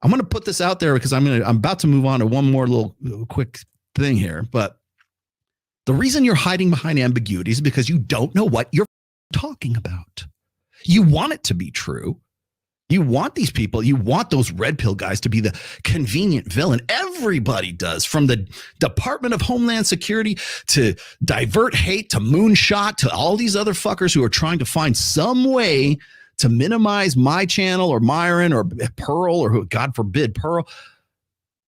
I'm going to put this out there because I'm about to move on to one more little quick thing here. But the reason you're hiding behind ambiguity is because you don't know what you're talking about. You want it to be true. You want these people, you want those red pill guys to be the convenient villain. Everybody does, from the Department of Homeland Security to divert hate to moonshot to all these other fuckers who are trying to find some way to minimize my channel or Myron or Pearl or who, God forbid, Pearl,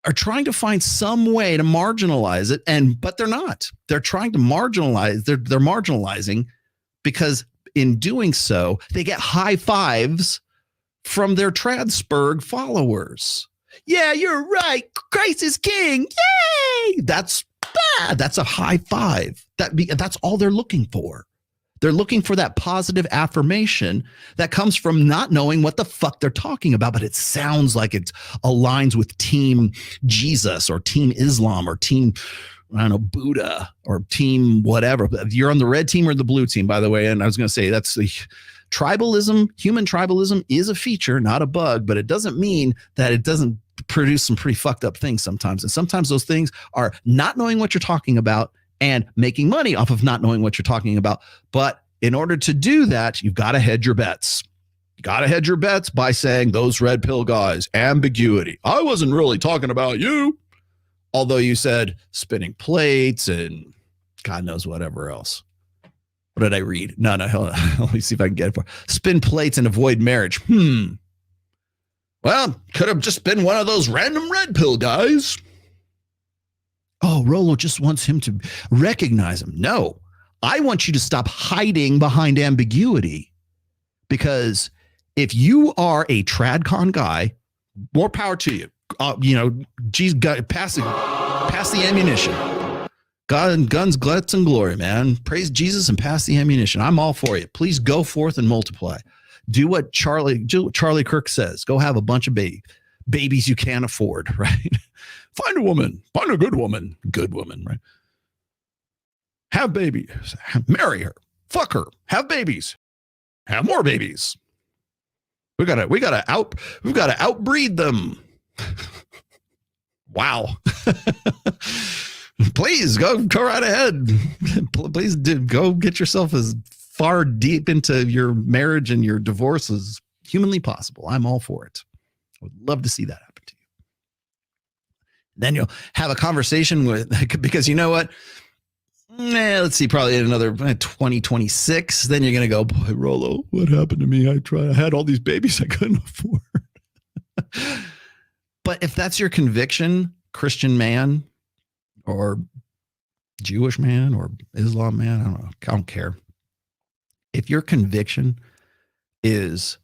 are trying to find some way to marginalize it. But they're not. They're trying to marginalize. They're marginalizing because in doing so, they get high fives from their Tradsburg followers. Yeah, you're right. Christ is king. Yay! That's bad. That's a high five. That's all they're looking for. They're looking for that positive affirmation that comes from not knowing what the fuck they're talking about, but it sounds like it aligns with Team Jesus or Team Islam or Team, I don't know, Buddha or Team whatever. You're on the red team or the blue team, by the way. And I was going to say that's the tribalism. Human tribalism is a feature, not a bug, but it doesn't mean that it doesn't produce some pretty fucked up things sometimes. And sometimes those things are not knowing what you're talking about and making money off of not knowing what you're talking about. But in order to do that, you've got to hedge your bets. You got to hedge your bets by saying those red pill guys, ambiguity. I wasn't really talking about you. Although you said spinning plates and God knows whatever else. What did I read? No, hold on. Let me see if I can get it. Spin plates and avoid marriage. Well, could have just been one of those random red pill guys. Oh, Rollo just wants him to recognize him. No, I want you to stop hiding behind ambiguity. Because if you are a TradCon guy, more power to you. Geez, pass the ammunition. God, guns, glutz, and glory, man. Praise Jesus and pass the ammunition. I'm all for you. Please go forth and multiply. Do what Charlie Kirk says. Go have a bunch of babies you can't afford, right? Find a woman. Find a good woman. Good woman, right? Have babies. Marry her. Fuck her. Have babies. Have more babies. We've got to outbreed them. Wow. Please go right ahead. Please go get yourself as far deep into your marriage and your divorce as humanly possible. I'm all for it. I would love to see that happen to you. Then you'll have a conversation because you know what? Let's see, probably in another 2026. Then you're going to go, boy, Rollo, what happened to me? I had all these babies I couldn't afford. But if that's your conviction, Christian man, or Jewish man or Islam man, I don't know. I don't care. If your conviction is,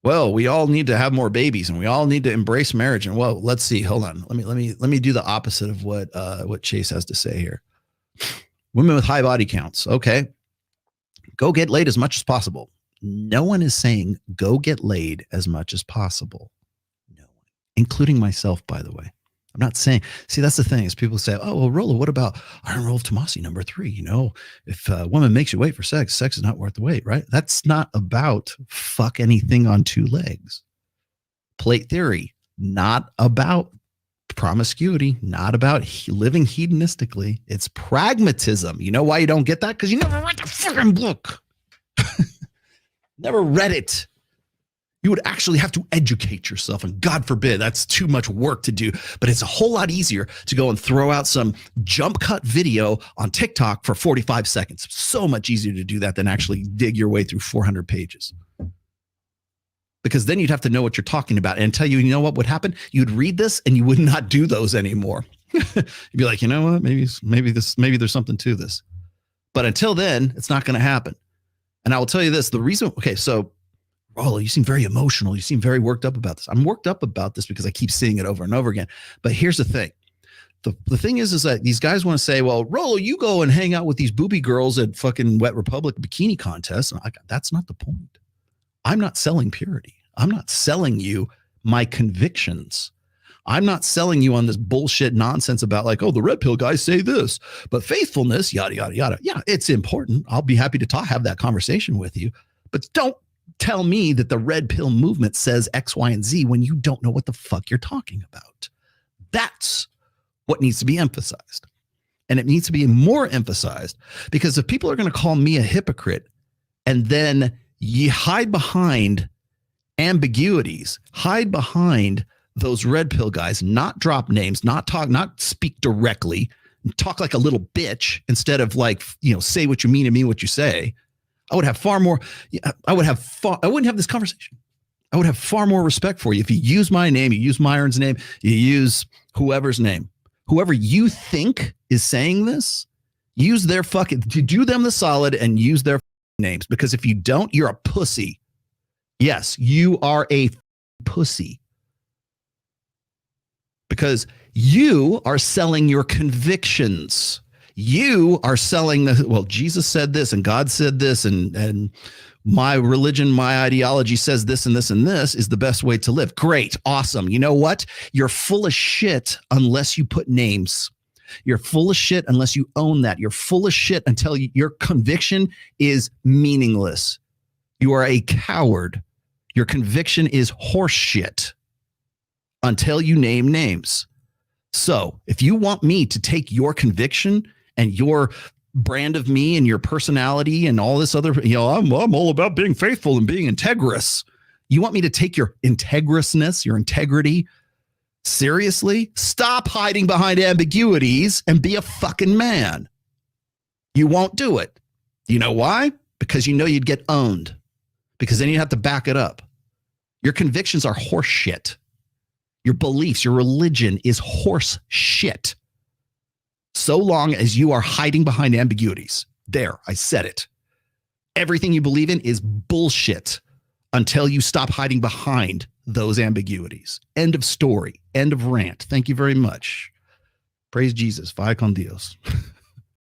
well, we all need to have more babies and we all need to embrace marriage. And well, let's see. Hold on. Let me do the opposite of what Chase has to say here. Women with high body counts. Okay. Go get laid as much as possible. No one is saying go get laid as much as possible. No one, including myself, by the way. I'm not saying, see, that's the thing is people say, oh, well, Rollo, what about Iron Rule of Tomasi number 3? If a woman makes you wait for sex, sex is not worth the wait, right? That's not about fuck anything on 2 legs. Plate theory, not about promiscuity, not about living hedonistically. It's pragmatism. You know why you don't get that? Because you never read the fucking book. Never read it. You would actually have to educate yourself, and God forbid, that's too much work to do, but it's a whole lot easier to go and throw out some jump cut video on TikTok for 45 seconds. So much easier to do that than actually dig your way through 400 pages. Because then you'd have to know what you're talking about and tell you know what would happen? You'd read this and you would not do those anymore. You'd be like, you know what? Maybe there's something to this. But until then, it's not going to happen. And I will tell you this, the reason, okay, so Rollo, you seem very emotional. You seem very worked up about this. I'm worked up about this because I keep seeing it over and over again. But here's the thing. The thing is that these guys want to say, well, Rollo, you go and hang out with these booby girls at fucking Wet Republic bikini contests. And that's not the point. I'm not selling purity. I'm not selling you my convictions. I'm not selling you on this bullshit nonsense about like, oh, the red pill guys say this, but faithfulness, yada, yada, yada. Yeah, it's important. I'll be happy to have that conversation with you, but don't tell me that the red pill movement says X, Y, and Z when you don't know what the fuck you're talking about. That's what needs to be emphasized. And it needs to be more emphasized because if people are going to call me a hypocrite and then you hide behind ambiguities, hide behind those red pill guys, not drop names, not speak directly, talk like a little bitch instead of like, say what you mean and mean what you say, I would have far more, I wouldn't have this conversation. I would have far more respect for you if you use my name, you use Myron's name, you use whoever's name. Whoever you think is saying this, use their do them the solid and use their names. Because if you don't, you're a pussy. Yes, you are a pussy. Because you are selling your convictions. You are selling Jesus said this and God said this and my religion, my ideology says this and this and this is the best way to live. Great. Awesome. You know what? You're full of shit unless you put names. You're full of shit unless you own that. You're full of shit until your conviction is meaningless. You are a coward. Your conviction is horse shit until you name names. So if you want me to take your conviction and your brand of me and your personality and all this other, I'm all about being faithful and being integrous. You want me to take your integrousness, your integrity seriously? Stop hiding behind ambiguities and be a fucking man. You won't do it. You know why? Because you know you'd get owned. Because then you have to back it up. Your convictions are horse shit. Your beliefs, your religion is horse shit. So long as you are hiding behind ambiguities. There, I said it. Everything you believe in is bullshit until you stop hiding behind those ambiguities. End of story. End of rant. Thank you very much. Praise Jesus. Vaya con Dios.